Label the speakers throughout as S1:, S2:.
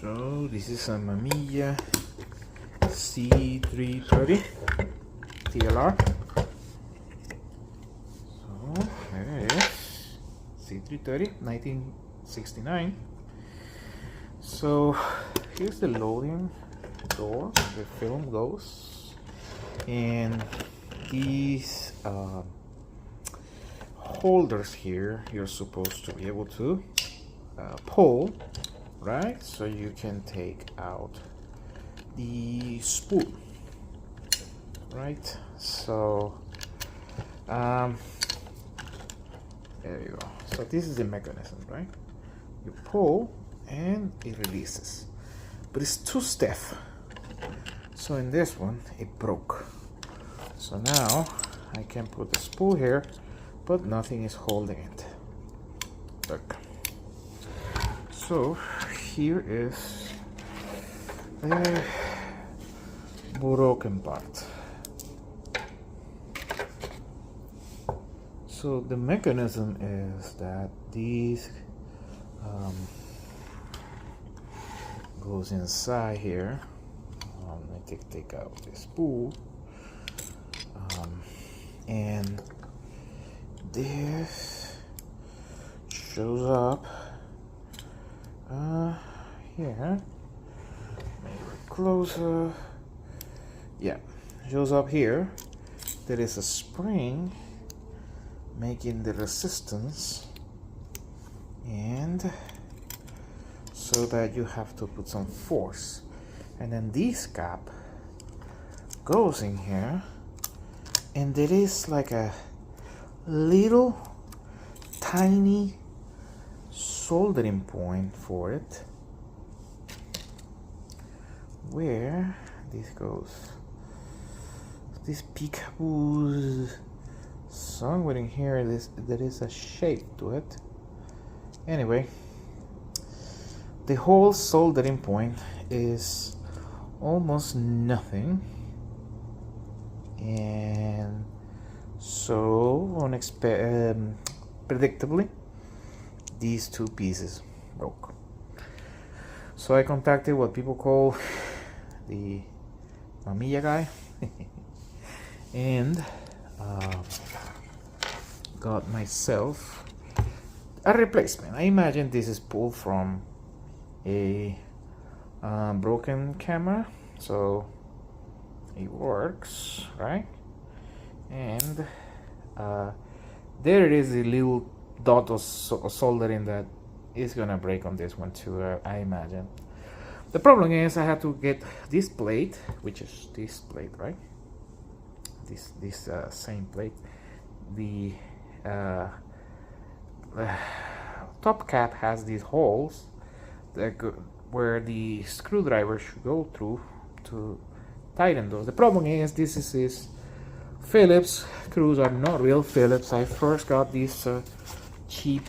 S1: So this is a Mamiya C330 TLR. So there it is, C330 1969. So here's the loading door. The film goes, and these holders here you're supposed to be able to pull, right? So you can take out the spool, right? So there you go. So this is the mechanism, right? You pull and it releases, but it's too stiff. So in this one it broke. So now I can put the spool here, but nothing is holding it. Look. So here is the broken part. So the mechanism is that these goes inside here. I take out the spool, and this shows up here. Make it closer. Yeah, shows up here. There is a spring making the resistance, and so that you have to put some force, and then this cap goes in here, and there is like a little tiny soldering point for it, where this goes. This peekaboo somewhere in here, there is a shape to it. Anyway, the whole soldering point is almost nothing, and so predictably these two pieces broke. So I contacted what people call the Mamiya guy and got myself a replacement. I imagine this is pulled from a broken camera, so it works, right? And there it is, a little dot of soldering that is gonna break on this one too, I imagine. The problem is I have to get this plate, which is this plate, right? This same plate. The top cap has these holes that where the screwdriver should go through to tighten those. The problem is this is Phillips screws, are not real Phillips. I first got these cheap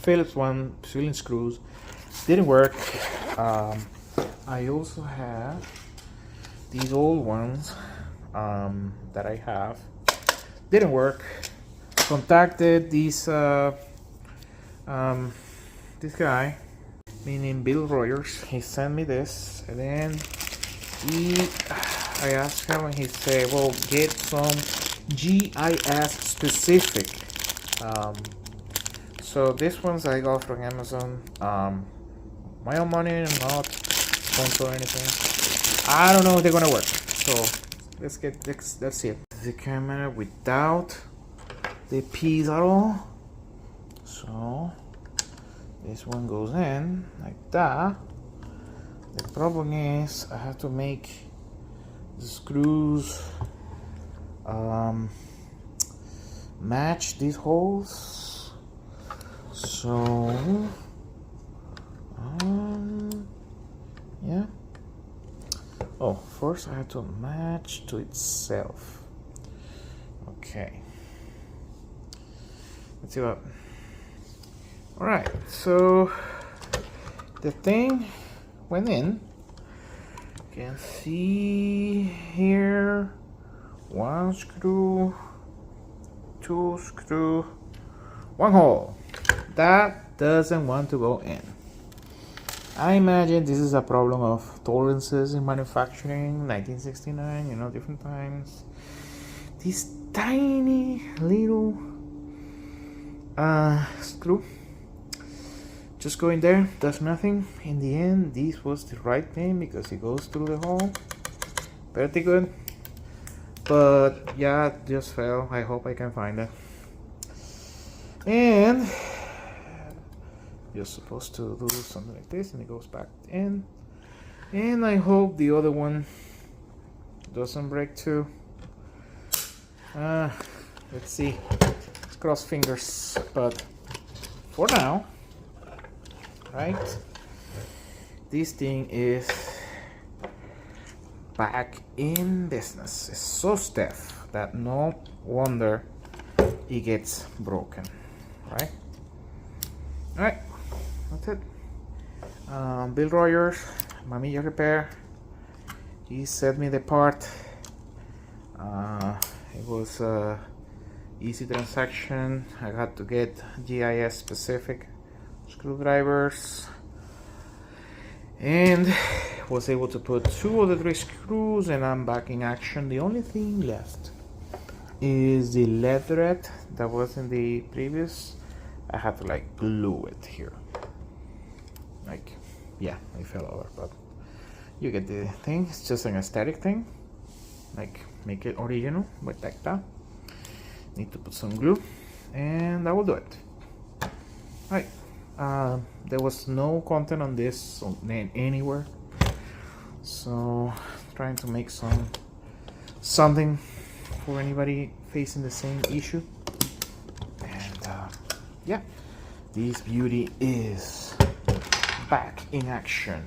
S1: Phillips cylinder screws, didn't work. I also have these old ones that I have, didn't work. Contacted this guy, meaning Bill Rogers. He sent me this, and then I asked him, and he said, well, get some GIS specific. So this ones I got from Amazon. My own money, not sponsor or anything. I don't know if they're gonna work. So let's see it. The camera without the piece at all. So this one goes in like that. The problem is I have to make the screws match these holes. So yeah. Oh, first I have to match to itself. Okay. Let's see what. All right. So the thing went in. You can see here, one screw, two screw, one hole. That doesn't want to go in. I imagine this is a problem of tolerances in manufacturing, 1969, you know, different times. This tiny little screw just go in there, does nothing. In the end, this was the right thing because it goes through the hole. Pretty good. But yeah, it just fell. I hope I can find it. And you're supposed to do something like this and it goes back in. And I hope the other one doesn't break too. Let's see. Let's cross fingers. But for now, right, this thing is back in business. It's so stiff that no wonder it gets broken, right? All right, that's it. Bill Rogers, Mamiya Repair. He sent me the part. It was a easy transaction. I had to get GIS specific screwdrivers and was able to put 2 of the 3 screws, and I'm back in action. The only thing left is the leatherette that was in the previous. I had to like glue it here. Like, yeah, it fell over, but you get the thing. It's just an aesthetic thing, like make it original, but like that. Need to put some glue and I will do it. Right. There was no content on this anywhere, so trying to make something for anybody facing the same issue. And yeah, this beauty is back in action.